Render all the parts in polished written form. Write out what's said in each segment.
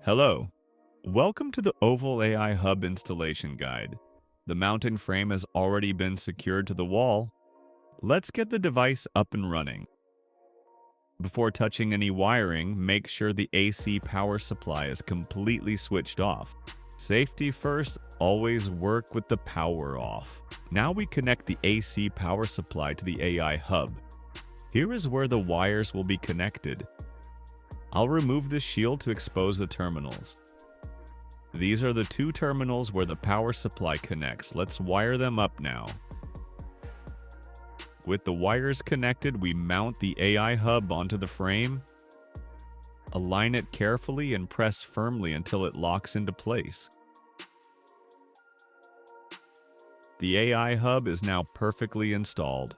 Hello. Welcome to the Oval AI Hub installation guide. The mounting frame has already been secured to the wall. Let's get the device up and running. Before touching any wiring, make sure the AC power supply is completely switched off. Safety first, always work with the power off. Now we connect the AC power supply to the AI Hub. Here is where the wires will be connected. I'll remove the shield to expose the terminals. These are the two terminals where the power supply connects. Let's wire them up now. With the wires connected, we mount the AI hub onto the frame. Align it carefully and press firmly until it locks into place. The AI hub is now perfectly installed.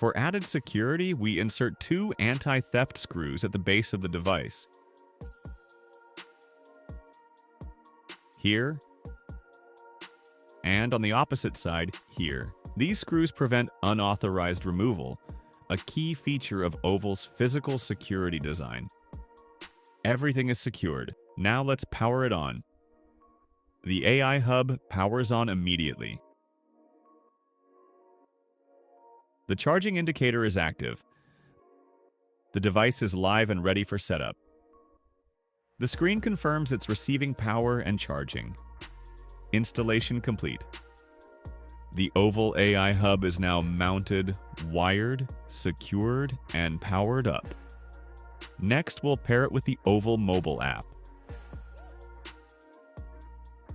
For added security, we insert two anti-theft screws at the base of the device. Here, and on the opposite side, here. These screws prevent unauthorized removal, a key feature of Oval's physical security design. Everything is secured. Now let's power it on. The AI hub powers on immediately. The charging indicator is active. The device is live and ready for setup. The screen confirms it's receiving power and charging. Installation complete. The Oval AI Hub is now mounted, wired, secured, and powered up. Next, we'll pair it with the Oval mobile app.